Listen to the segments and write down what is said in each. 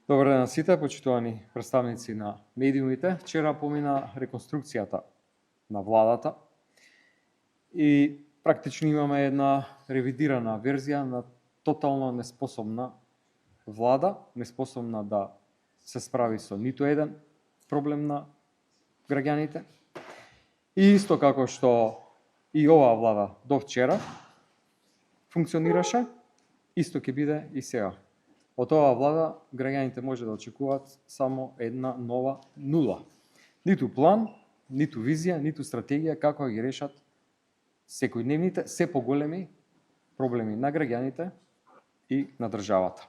Добар ден на сите, почитувани представници на медиумите. Вчера помина реконструкцијата на владата и практично имаме една ревидирана верзија на тотално неспособна влада, неспособна да се справи со ниту еден проблем на граѓаните. И исто како што и оваа влада до вчера функционираше, исто ќе биде и сега. Од оваа влада граѓаните може да очекуваат само една нова нула. Ниту план, ниту визија, ниту стратегија како ги решат секојдневните, се поголеми проблеми на граѓаните и на државата.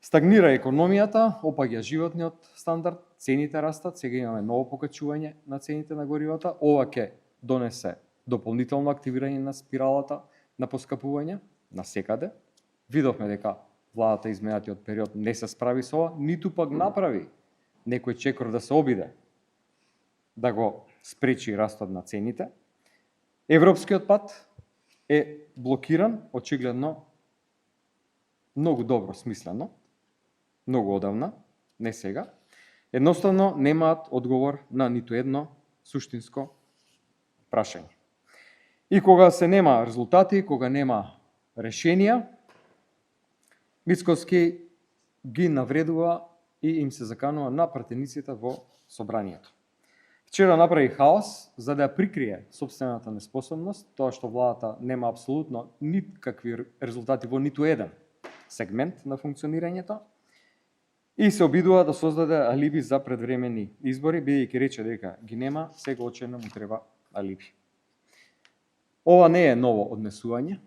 Стагнира економијата, опаѓа животниот стандард, цените растат, сега имаме ново покачување на цените на горивата. Ова ќе донесе дополнително активирање на спиралата на поскапување на секаде. Видовме дека владата изминатиот период не се справи со ова, ниту пак направи некој чекор да се обиде да го спречи растот на цените. Европскиот пат е блокиран, очигледно многу добро смислено, многу одавна, не сега. Едноставно немаат одговор на ниту едно суштинско прашање. И кога се нема резултати, кога нема решенија, Мицкоски ги навредува и им се заканува на пратениците во собранието. Вчера направи хаос за да ја прикрие собствената неспособност, тоа што владата нема апсолутно никакви резултати во ниту еден сегмент на функционирањето и се обидува да создаде алиби за предвремени избори, бидејќи рече дека ги нема, сега очено му треба алиби. Ова не е ново однесување,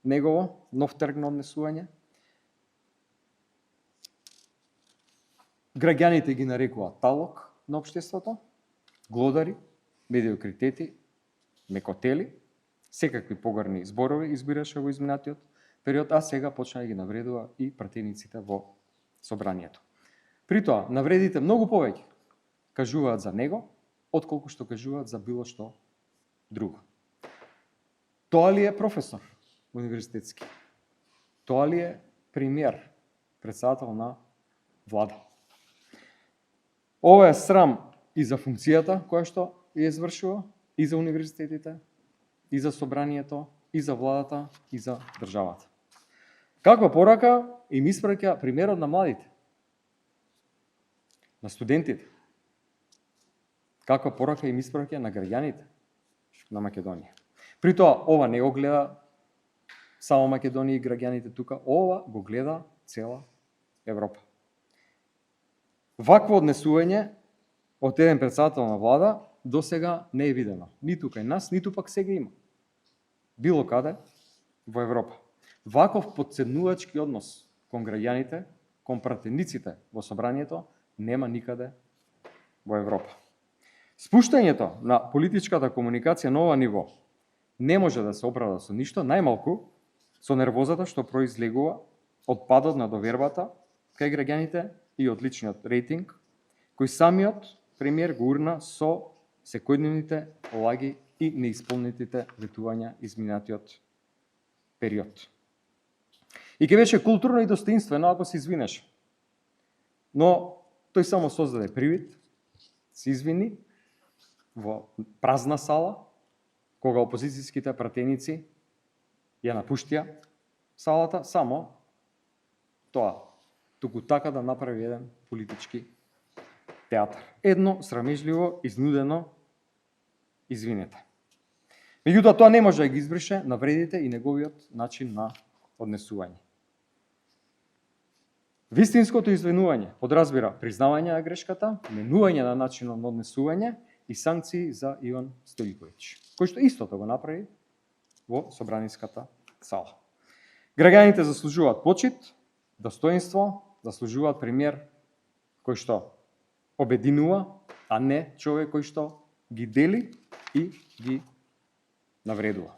негово нов трг на однесување. Граѓаните ги нарекуваат талок на општеството, глодари, медиокритети, мекотели, секакви погорни зборови избираше во изминатиот период, а сега почна да ги навредува и пратениците во собранието. При тоа, навредите многу повеќе кажуваат за него, отколку што кажуваат за било што друго. Тоа ли е професор универзитетски? Тоа ли е премиер, председател на влада? Ова е срам и за функцијата која што ја извршува, и за универзитетите, и за собранието, и за владата, и за државата. Каква порака им испраќа премиерот на младите? На студентите? Каква порака им испраќа на граѓаните на Македонија? При тоа, ова не го гледа само Македонија и граѓаните тука, ова го гледа цела Европа. Вакво однесување од еден председател на влада до сега не е видено. Ниту кај нас, ниту пак сега има. Било каде во Европа. Ваков потценувачки однос кон граѓаните, кон пратениците во собранието, нема никаде во Европа. Спуштањето на политичката комуникација на ова ниво не може да се оправда со ништо, најмалку со нервозата што произлегува од падот на довербата кај граѓаните и од личниот рейтинг, кој самиот премиер го урна со секојдневните лаги и неисполнетите ветувања изминатиот период. И ке беше културно и достоинствено ако се извинеше. Но тој само создаде привид, се извини во празна сала, кога опозицијските пратеници ја напуштија салата, само тоа, туку така да направи еден политички театар. Едно срамежливо, изнудено извинете. Меѓутоа, тоа не може да ги избрише навредите и неговиот начин на однесување. Вистинското извинување подразбира признавање на грешката, менување на начинот на однесување и санкции за Иван Стојковиќ, кој што истото го направи во собраниската сала. Граѓаните заслужуваат почит, достоинство, заслужуваат премиер кој што обединува, а не човек кој што ги дели и ги навредува.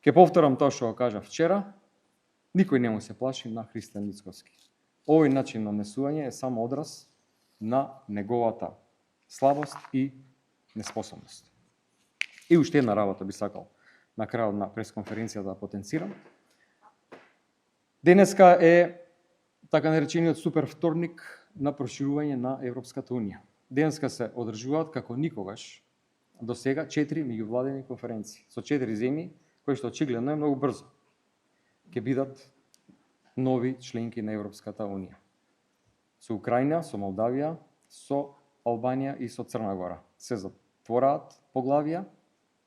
Ке повторам тоа што го кажа вчера, никој не му се плаши на Христијан Мицкоски. Овој начин на однесување е само одраз на неговата слабост и неспособност. И уште една работа би сакал на крајот на пресконференцијата да потенцирам. Денеска е така наречениот супер вторник на проширување на Европската Унија. Денеска се одржуваат како никогаш до сега 4 меѓувладени конференции со 4 земји кои што очигледно е многу брзо ќе бидат нови членки на Европската Унија. Со Украина, со Молдавија, со Албанија и со Црна Гора. Се затвораат поглавија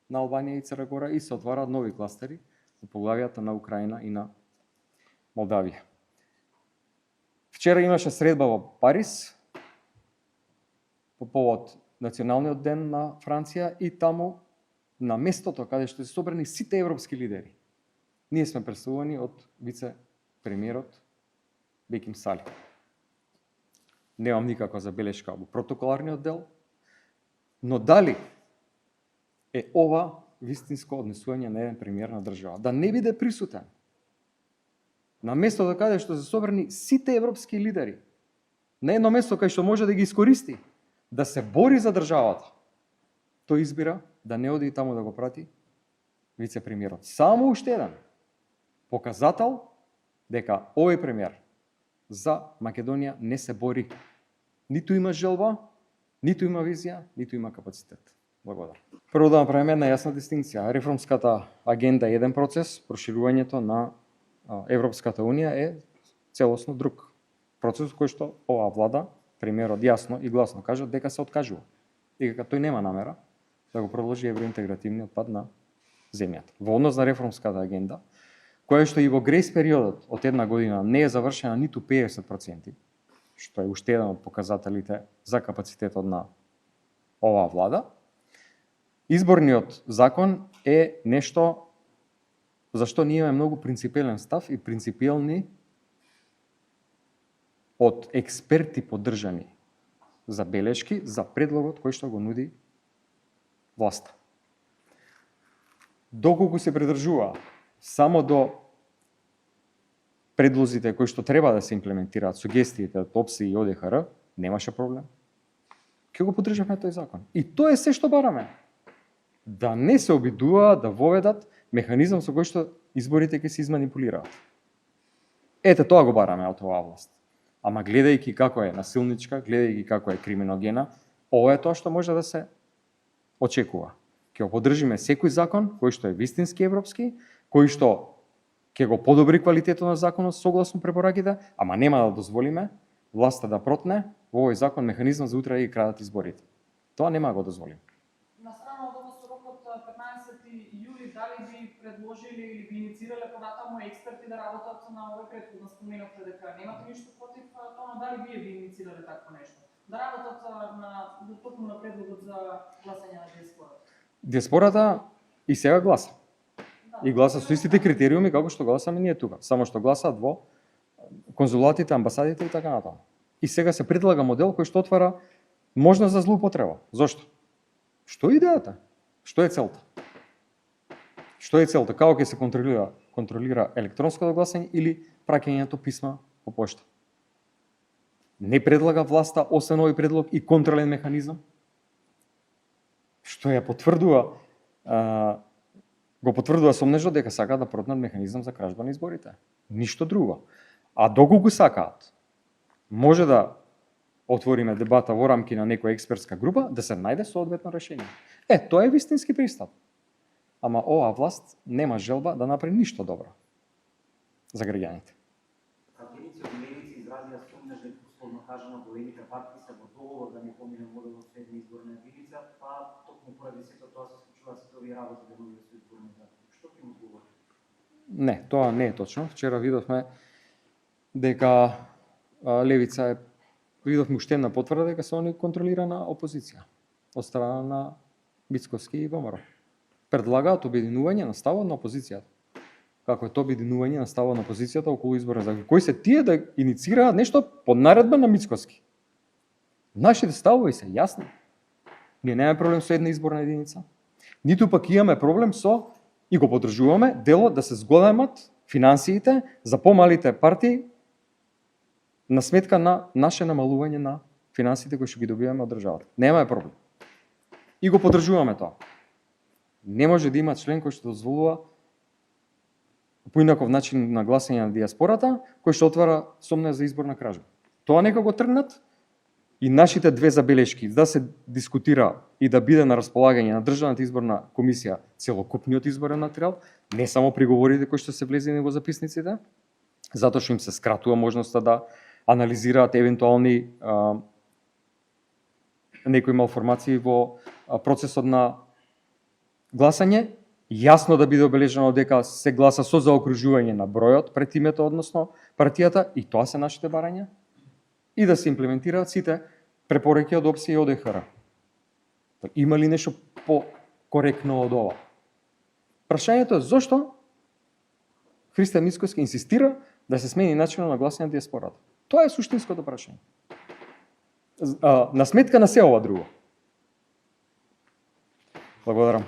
на Албанија и Црна Гора и се отвараат нови кластери во поглавијата на Украина и на Молдавија. Вчера имаше средба во Париз по повод Националниот ден на Франција и таму на местото каде што се собрани сите европски лидери. Ние сме представувани од вице-премиерот Беким Сали. Немам никаква забелешка во протоколарниот дел, но дали е ова вистинско однесување на еден премиер на држава? Да не биде присутен на местото каде што се собрани сите европски лидери, на едно место кај што може да ги искористи, да се бори за државата, тој избира да не оди таму да го прати вице-премиерот. Само уште еден показател дека овој премиер за Македонија не се бори. Ниту има желба, ниту има визија, ниту има капацитет. Благодарам. Прво да направиме една јасна дистинкција. Реформската агенда е еден процес, проширувањето на Европската Унија е целосно друг процес кој што оваа влада, премиерот јасно и гласно кажа дека се откажува. И дека тој нема намера да го продолжи евроинтегративниот пат на земјата. Во однос на реформската агенда, која што и во грејс периодот од една година не е завршена ниту 50%, што е уште еден од показателите за капацитетот на оваа влада, изборниот закон е нешто за што ние имаме многу принципиелен став и принципиелни од експерти поддржани забелешки за предлогот кој што го нуди власта. Доколку се придржува само до предлозите кои што треба да се имплементираат, сугестиите од ОПСИ и ОДХР, немаше проблем. Ќе го поддржаме тој закон. И тоа е се што бараме. Да не се обидуваат да воведат механизам со кој што изборите ќе се изманипулираат. Ете тоа го бараме од оваа власт. Ама гледајќи како е насилничка, гледајќи како е криминогена, ова е тоа што може да се очекува. Ќе го поддржиме секој закон кој што е вистински европски, кој што ќе го подобри квалитетот на законот согласно препораките, ама нема да дозволиме власта да протне во овој закон механизам за утре да ги крадат изборите. Тоа нема да го дозволиме. На страна од овој рокот 15 јули, дали би предложили или би инициирале понатаму експерти да работат на овој претходно споменато дека немате ништо против тоа, дали вие би инициирале такво нешто? Да работат на токму на предлогот за гласање на диаспората. Диаспората и сега гласа. И гласа со истите критериуми како што гласаме ние тука, само што гласаат во конзулатите, амбасадите и така натаму. И сега се предлага модел кој што отвара можност за злоупотреба. Зошто? Што е идејата? Што е целта? Што е целта? Како ќе се контролира електронското гласање или праќањето писма по пошта? Не предлага власта освен овој предлог и контролен механизам? Што ја потврдува го потврдува сомнежот дека сакаат да протнат механизам за кражба на изборите. Ништо друго. А доколку сакаат, може да отвориме дебата во рамки на некоја експертска група, да се најде соодветно решение. Тоа е вистински пристап. Ама оваа власт нема желба да направи ништо добро за граѓаните. Академици од медици изразија сомнеж дека условно кажано големите партии се во договор да не помине моделот со една изборна единица, па токму поради сето тоа се случува сите овие работи да не бидат со изборни закони. Што ќе му одговори? Не, тоа не е точно. Вчера видовме дека левица видовме уште една потврда дека се они контролирана опозиција од страна на Мицкоски и ВМРО. Предлагаат обединување на ставот на опозицијата. Како е тоа обединување на ставот на опозицијата околу изборен закон? Кои се тие да иницираат нешто по наредба на Мицкоски? Нашите ставови се јасни. Ние немаме проблем со една изборна единица. Ниту пак имаме проблем со и го поддржуваме делот да се зголемат финансиите за помалите партии на сметка на наше намалување на финансиите кои што ги добиваме од државата. Немаме проблем. И го поддржуваме тоа. Не може да има член кој што дозволува поинаков начин на гласање на диаспората, кој што отвара сомна за изборна кражба. Тоа нека го тргнат и нашите две забелешки да се дискутира и да биде на располагање на Државната изборна комисија целокупниот изборен материјал, не само приговорите кои што се влезени во записниците, затоа што им се скратува можноста да анализираат евентуални некои малформации во процесот на гласање, јасно да биде обележено дека се гласа со заокружување на бројот пред името, односно партијата, и тоа се нашите барања, и да се имплементираат сите препораки од ОПСИ и ОДХР. Има ли нешто по-коректно од ова? Прашањето е зошто Христијан Мицкоски инсистира да се смени начинот на гласање на диаспората. Тоа е суштинското прашање. На сметка на се ова друго. Благодарам.